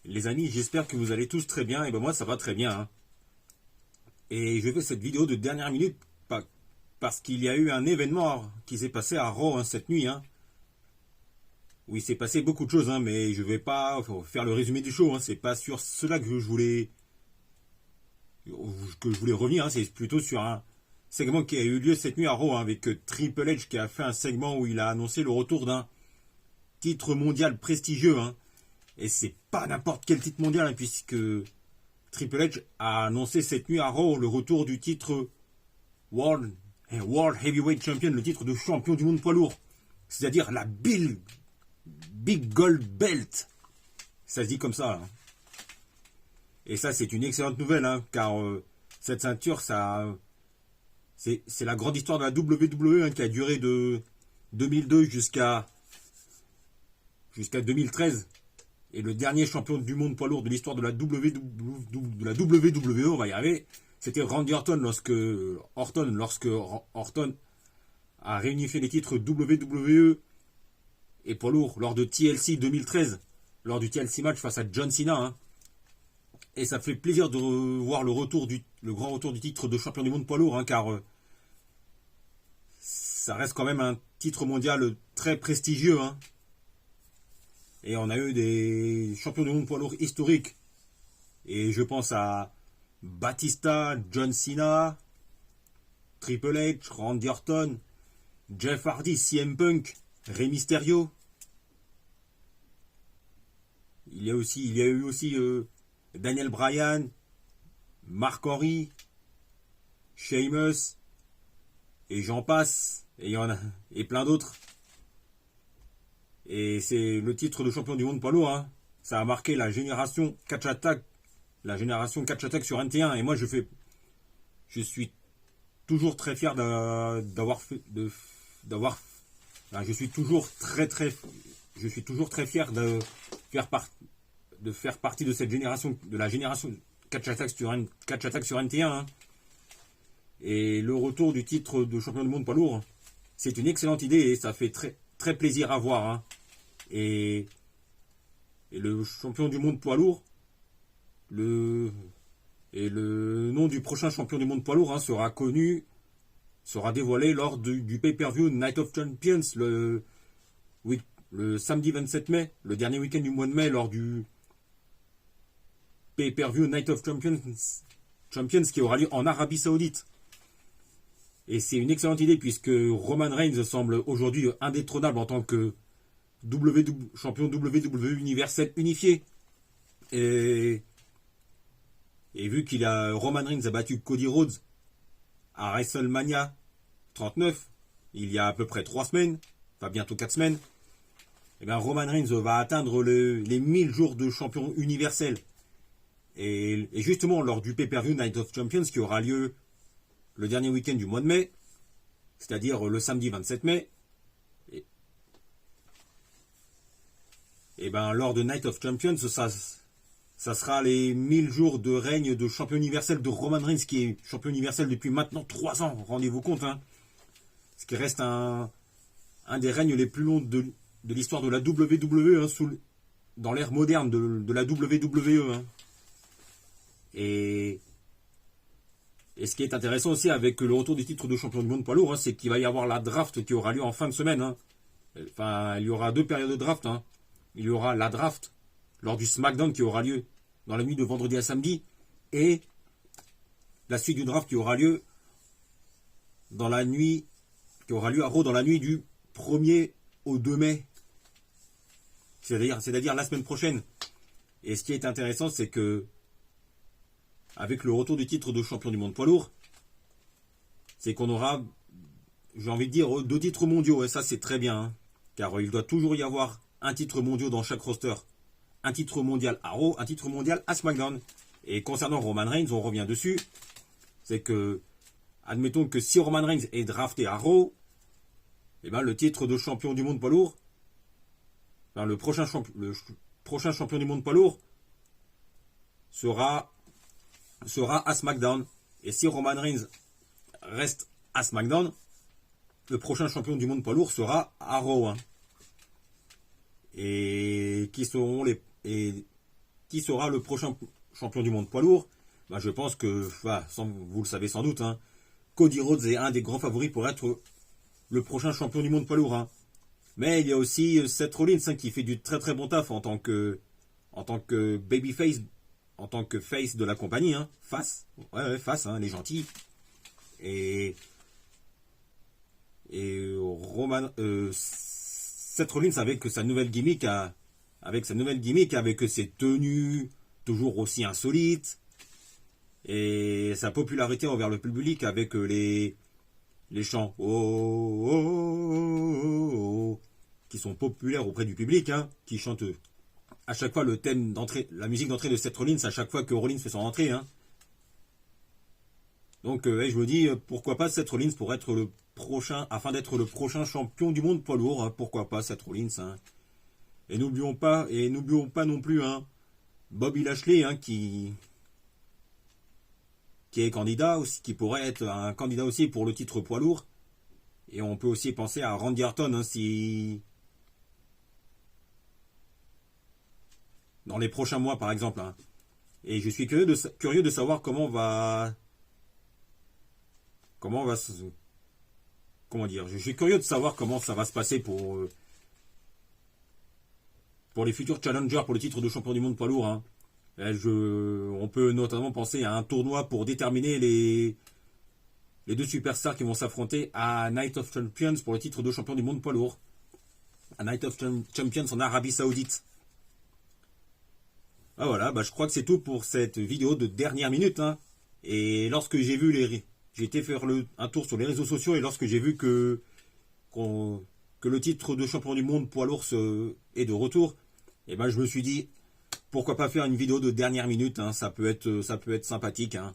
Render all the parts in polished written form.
Les amis, j'espère que vous allez tous très bien. Et ben moi, ça va très bien, hein. Et je fais cette vidéo de dernière minute parce qu'il y a eu un événement qui s'est passé à Raw, hein, cette nuit, hein, où il s'est passé beaucoup de choses, hein, mais je vais pas faire le résumé du show. Hein, c'est pas sur cela que je voulais revenir. Hein, c'est plutôt sur un segment qui a eu lieu cette nuit à Raw, hein, avec Triple H qui a fait un segment où il a annoncé le retour d'un titre mondial prestigieux, hein. Et c'est pas n'importe quel titre mondial, hein, puisque Triple H a annoncé cette nuit à Raw le retour du titre World Heavyweight Champion, le titre de champion du monde poids lourd. C'est-à-dire la Big Gold Belt. Ça se dit comme ça, hein. Et ça, c'est une excellente nouvelle, hein, car cette ceinture, c'est la grande histoire de la WWE, hein, qui a duré de 2002 jusqu'à 2013. Et le dernier champion du monde poids lourd de l'histoire de la WWE, on va y arriver, c'était Randy Orton lorsque Orton a réunifié les titres WWE et poids lourd lors de TLC 2013, lors du TLC match face à John Cena, hein. Et ça fait plaisir de voir le grand retour du titre de champion du monde poids lourd, hein, car ça reste quand même un titre mondial très prestigieux, hein. Et on a eu des champions du monde poids lourd historiques. Et je pense à Batista, John Cena, Triple H, Randy Orton, Jeff Hardy, CM Punk, Rey Mysterio. Il y a eu aussi Daniel Bryan, Mark Henry, Sheamus, et j'en passe, et plein d'autres. Et c'est le titre de champion du monde poids lourd, hein. Ça a marqué la génération Catch Attack sur NT1. Et moi, je suis toujours très fier je suis toujours très fier de faire partie de cette génération, de la génération Catch Attack sur NT1, hein. Et le retour du titre de champion du monde poids lourd, c'est une excellente idée et ça fait très, très plaisir à voir, hein. Et le champion du monde poids lourd, le nom du prochain champion du monde poids lourd, hein, sera dévoilé lors du pay-per-view Night of Champions le samedi 27 mai, le dernier week-end du mois de mai, lors du pay-per-view Night of Champions qui aura lieu en Arabie Saoudite. Et c'est une excellente idée puisque Roman Reigns semble aujourd'hui indétrônable en tant que champion WWE universel unifié. Et vu Roman Reigns a battu Cody Rhodes à WrestleMania 39, il y a à peu près 3 semaines, enfin bientôt 4 semaines, et bien Roman Reigns va atteindre les 1000 jours de champion universel. Et justement, lors du pay-per-view Night of Champions qui aura lieu le dernier week-end du mois de mai, c'est-à-dire le samedi 27 mai, et ben lors de Night of Champions, ça sera les 1000 jours de règne de champion universel de Roman Reigns, qui est champion universel depuis maintenant 3 ans, rendez-vous compte, hein. Ce qui reste un des règnes les plus longs de l'histoire de la WWE, hein, dans l'ère moderne de la WWE, hein. Et ce qui est intéressant aussi avec le retour du titre de champion du monde poids lourd, hein, c'est qu'il va y avoir la draft qui aura lieu en fin de semaine, hein. Enfin, il y aura 2 périodes de draft, hein. Il y aura la draft lors du SmackDown qui aura lieu dans la nuit de vendredi à samedi, et la suite du draft qui aura lieu à Raw dans la nuit du 1er au 2 mai. C'est-à-dire la semaine prochaine. Et ce qui est intéressant, c'est que avec le retour du titre de champion du monde poids lourd, c'est qu'on aura, j'ai envie de dire, 2 titres mondiaux. Et ça, c'est très bien, hein, car il doit toujours y avoir un titre mondial dans chaque roster. Un titre mondial à Raw, un titre mondial à SmackDown. Et concernant Roman Reigns, on revient dessus, c'est que, admettons que si Roman Reigns est drafté à Raw, et ben le titre de champion du monde poids lourd, enfin le prochain champion du monde poids lourd sera à SmackDown. Et si Roman Reigns reste à SmackDown, le prochain champion du monde poids lourd sera à Raw, hein. Et qui seront qui sera le prochain champion du monde poids lourd? Bah, je pense que, vous le savez sans doute, hein, Cody Rhodes est un des grands favoris pour être le prochain champion du monde poids lourd. Hein. Mais il y a aussi Seth Rollins hein, qui fait du très très bon taf en tant que babyface, en tant que face de la compagnie. Hein. Face, hein, les gentils. Et Seth Rollins avec sa nouvelle gimmick, avec ses tenues toujours aussi insolites et sa popularité envers le public avec les chants oh, oh, oh, oh, qui sont populaires auprès du public, hein, qui chantent à chaque fois le thème d'entrée, la musique d'entrée de Seth Rollins à chaque fois que Rollins fait son entrée. Hein. Donc je me dis pourquoi pas Seth Rollins pour être le prochain, afin d'être le prochain champion du monde poids lourd. Hein, pourquoi pas Seth Rollins. Hein. Et n'oublions pas non plus hein, Bobby Lashley hein, qui est candidat aussi, qui pourrait être un candidat aussi pour le titre poids lourd. Et on peut aussi penser à Randy Orton hein, si dans les prochains mois par exemple. Hein. Et je suis curieux de savoir comment je suis curieux de savoir comment ça va se passer pour les futurs challengers pour le titre de champion du monde poids lourd. Hein. On peut notamment penser à un tournoi pour déterminer les deux superstars qui vont s'affronter à Night of Champions pour le titre de champion du monde poids lourd. À Night of Champions en Arabie Saoudite. Ah voilà, je crois que c'est tout pour cette vidéo de dernière minute. Hein. Et lorsque j'ai vu j'ai été faire un tour sur les réseaux sociaux et lorsque j'ai vu que le titre de champion du monde poids lourd est de retour, et je me suis dit pourquoi pas faire une vidéo de dernière minute, hein, ça peut être sympathique. Hein.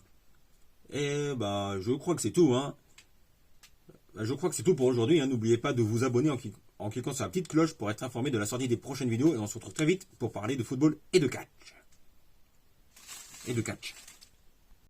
Et je crois que c'est tout. Hein. Je crois que c'est tout pour aujourd'hui. Hein. N'oubliez pas de vous abonner en cliquant sur la petite cloche pour être informé de la sortie des prochaines vidéos et on se retrouve très vite pour parler de football et de catch.